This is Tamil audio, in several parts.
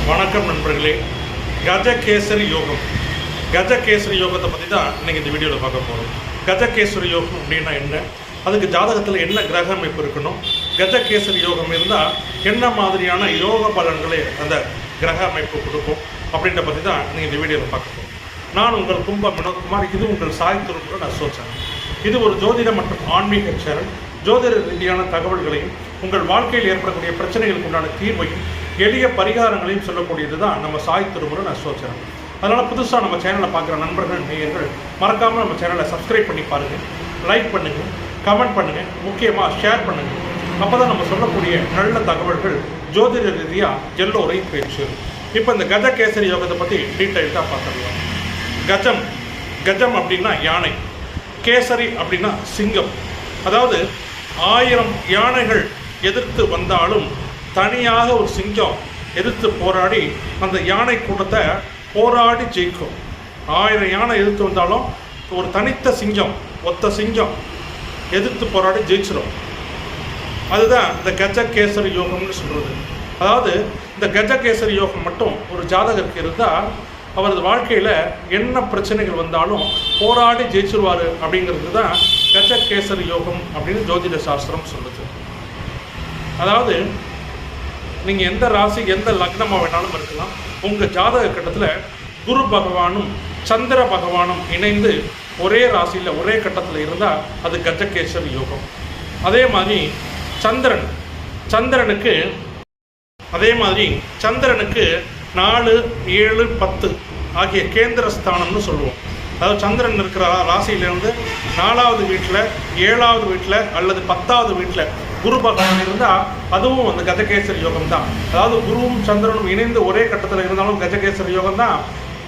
வணக்கம் நண்பர்களே. கஜகேசரி யோகம். கஜகேசரி யோகத்தை பற்றி தான் இன்றைக்கி இந்த வீடியோவில் பார்க்க போகிறோம். கஜகேசரி யோகம் அப்படின்னா என்ன, அதுக்கு ஜாதகத்தில் என்ன கிரக அமைப்பு இருக்கணும், கஜகேசரி யோகம் இருந்தால் என்ன மாதிரியான யோக பலன்களை அந்த கிரக அமைப்பு கொடுக்கும் அப்படின்ற பற்றி தான் நீங்கள் இந்த வீடியோவில் பார்க்க போகிறோம். நான் உங்கள் கும்ப வினோத்குமார். இது உங்கள் சாய் திருமுறை அசோசனம். இது ஒரு ஜோதிட மற்றும் ஆன்மீக சேனல். ஜோதிட ரீதியான தகவல்களையும் உங்கள் வாழ்க்கையில் ஏற்படக்கூடிய பிரச்சனைகளுக்கு உண்டான தீர்வையும் எளிய பரிகாரங்களையும் சொல்லக்கூடியது தான் நம்ம சாய் திருமுறை அசோசனம். அதனால் புதுசாக நம்ம சேனலை பார்க்குற நண்பர்கள் நேயர்கள் மறக்காமல் நம்ம சேனலை சப்ஸ்கிரைப் பண்ணி பாருங்கள், லைக் பண்ணுங்கள், கமெண்ட் பண்ணுங்கள், முக்கியமாக ஷேர் பண்ணுங்கள். அப்போ தான் நம்ம சொல்லக்கூடிய நல்ல தகவல்கள் ஜோதிட ரீதியாக எல்லோரையும் பேச்சு. இப்போ இந்த கஜகேசரி யோகத்தை பற்றி டீட்டெயில்டாக பார்த்துடலாம். கஜம் அப்படின்னா யானை, கேசரி அப்படின்னா சிங்கம். அதாவது 1000 யானைகள் எதிர்த்து வந்தாலும் தனியாக ஒரு சிங்கம் எதிர்த்து போராடி அந்த யானை கூட்டத்தை போராடி ஜெயிக்கும். 1000 யானை எதிர்த்து வந்தாலும் ஒரு தனித்த சிங்கம், ஒத்த சிங்கம் எதிர்த்து போராடி ஜெயிச்சிடும். அதுதான் இந்த கஜகேசரி யோகம்னு சொல்கிறது. அதாவது இந்த கஜகேசரி யோகம் மட்டும் ஒரு ஜாதகருக்கு இருந்தால் அவரது வாழ்க்கையில் என்ன பிரச்சனைகள் வந்தாலும் போராடி ஜெயிச்சிருவார் அப்படிங்கிறது தான் கஜகேசரி யோகம் அப்படின்னு ஜோதிட சாஸ்திரம் சொல்லுது. அதாவது நீங்கள் எந்த ராசி எந்த லக்னமாக வேணாலும் இருக்கலாம். உங்கள் ஜாதக கட்டத்தில் குரு பகவானும் சந்திர பகவானும் இணைந்து ஒரே ராசியில் ஒரே கட்டத்தில் இருந்தால் அது கஜகேசரி யோகம். அதே மாதிரி சந்திரனுக்கு 4, 7, 10 ஆகிய கேந்திர ஸ்தானம்னு சொல்லுவோம். அதாவது சந்திரன் இருக்கிற ராசியிலேருந்து 4வது வீட்டில், 7வது வீட்டில் அல்லது 10வது வீட்டில் குரு பகவான் இருந்தால் அதுவும் அந்த கஜகேசரி யோகம் தான். அதாவது குருவும் சந்திரனும் இணைந்து ஒரே கட்டத்தில் இருந்தாலும் கஜகேசரி யோகம் தான்.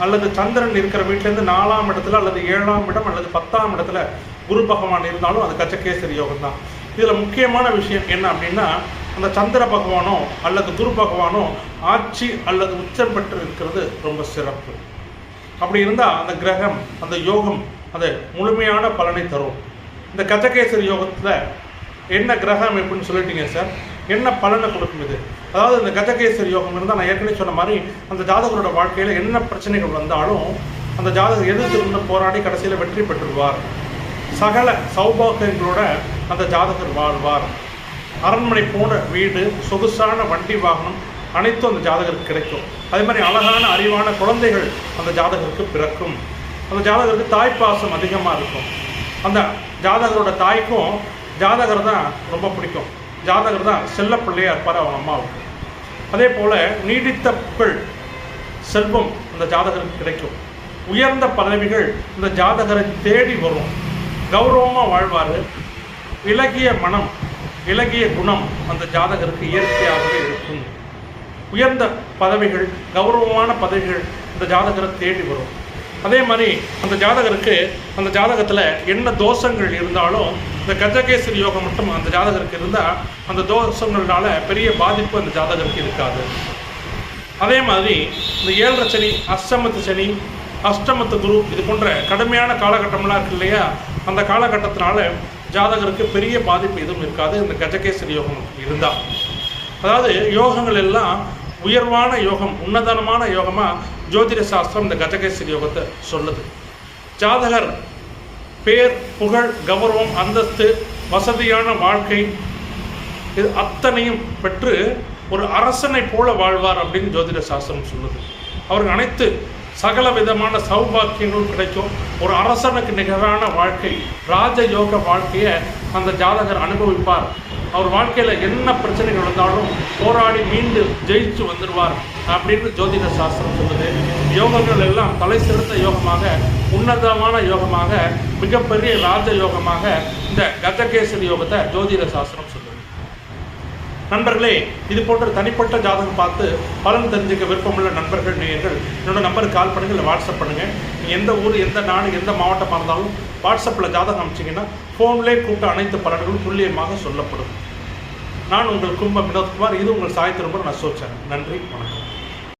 அல்லது சந்திரன் இருக்கிற வீட்டிலேருந்து 4ஆம் இடத்துல அல்லது 7ஆம் இடம் அல்லது 10ஆம் இடத்துல குரு பகவான் இருந்தாலும் அது கஜகேசரி யோகம் தான். இதில் முக்கியமான விஷயம் என்ன அப்படின்னா, அந்த சந்திர பகவானோ அல்லது குரு பகவானோ ஆட்சி அல்லது உச்சம் பெற்று இருக்கிறது ரொம்ப சிறப்பு. அப்படி இருந்தால் அந்த கிரகம் அந்த யோகம் அது முழுமையான பலனை தரும். இந்த கஜகேசரி யோகத்தில் என்ன கிரக அமைப்புன்னு சொல்லிட்டீங்க சார், என்ன பலனை கொடுக்கும் இது? அதாவது இந்த கஜகேசரி யோகம் இருந்தால் நான் ஏற்கனவே சொன்ன மாதிரி அந்த ஜாதகரோட வாழ்க்கையில் என்ன பிரச்சனைகள் வந்தாலும் அந்த ஜாதகர் எதிர்த்து போராடி கடைசியில் வெற்றி பெற்றுவார். சகல சௌபாகியங்களோட அந்த ஜாதகர் வாழ்வார். அரண்மனை போன்ற வீடு, சொகுசான வண்டி வாகனம் அனைத்தும் அந்த ஜாதகருக்கு கிடைக்கும். அதே மாதிரி அழகான அறிவான குழந்தைகள் அந்த ஜாதகருக்கு பிறக்கும். அந்த ஜாதகருக்கு தாய்ப்பாசம் அதிகமாக இருக்கும். அந்த ஜாதகரோட தாய்க்கும் ஜாதகர் தான் ரொம்ப பிடிக்கும். ஜாதகர் தான் செல்ல பிள்ளையாக இருப்பார் அவங்க அம்மாவுக்கு. அதே போல் நீடித்த புகழ் செல்வம் அந்த ஜாதகருக்கு கிடைக்கும். உயர்ந்த பதவிகள் இந்த ஜாதகரை தேடி வரும். கௌரவமாக வாழ்வார். இலகிய மனம், இலகிய குணம் அந்த ஜாதகருக்கு இயற்கையாகவே இருக்கும். உயர்ந்த பதவிகள், கௌரவமான பதவிகள் இந்த ஜாதகரை தேடி வரும். அதே மாதிரி அந்த ஜாதகருக்கு அந்த ஜாதகத்தில் என்ன தோஷங்கள் இருந்தாலும் இந்த கஜகேசரி யோகம் மட்டும் அந்த ஜாதகருக்கு இருந்தால் அந்த தோஷங்கள்னால பெரிய பாதிப்பு அந்த ஜாதகருக்கு இருக்காது. அதே மாதிரி இந்த 7 சனி, அஷ்டமத்து சனி, அஷ்டமத்து குரு இது போன்ற கடுமையான காலகட்டம்லாம் இருக்கு இல்லையா, அந்த காலகட்டத்தினால ஜாதகருக்கு பெரிய பாதிப்பு எதுவும் இருக்காது இந்த கஜகேசரி யோகம் இருந்தால். அதாவது யோகங்கள் எல்லாம் உயர்வான யோகம், உன்னதமான யோகமாக ஜோதிட சாஸ்திரம் இந்த கஜகேசரி யோகத்தை சொல்லுது. ஜாதகர் பேர், புகழ், கௌரவம், அந்தஸ்து, வசதியான வாழ்க்கை இது அத்தனையும் பெற்று ஒரு அரசனை போல வாழ்வார் அப்படின்னு ஜோதிட சாஸ்திரம் சொல்லுது. அவருக்கு அனைத்து சகல விதமான சௌபாக்கியங்களும் கிடைக்கும். ஒரு அரசனுக்கு நிகரான வாழ்க்கை, ராஜயோக வாழ்க்கையை அந்த ஜாதகர் அனுபவிப்பார். அவர் வாழ்க்கையில் என்ன பிரச்சனைகள் வந்தாலும் போராடி மீண்டு ஜெயிச்சு வந்துடுவார் அப்படின்னு ஜோதிட சாஸ்திரம் சொல்லுது. யோகங்கள் எல்லாம் தலை சிறந்த யோகமாக, உன்னதமான யோகமாக, மிகப்பெரிய ராஜ யோகமாக இந்த கஜகேசரி யோகத்தை ஜோதிட சாஸ்திரம் சொல்லுது. நண்பர்களே, இது போன்ற தனிப்பட்ட ஜாதகம் பார்த்து பலன் தெரிஞ்சுக்க விருப்பமுள்ள நண்பர்கள் நேயர்கள் என்னோட நம்பருக்கு கால் பண்ணுங்கள், இல்லை வாட்ஸ்அப் பண்ணுங்கள். நீங்கள் எந்த ஊர், எந்த நாடு, எந்த மாவட்டமாக இருந்தாலும் வாட்ஸ்அப்பில் ஜாதகம் அனுப்பிச்சிங்கன்னா ஃபோன்லேயே கூப்பிட்டு அனைத்து பலன்களும் துல்லியமாக சொல்லப்படும். நான் உங்கள் கும்ப வினோத்குமார். இது உங்கள் சாய் திருமுறை அசோசனம். நன்றி, வணக்கம்.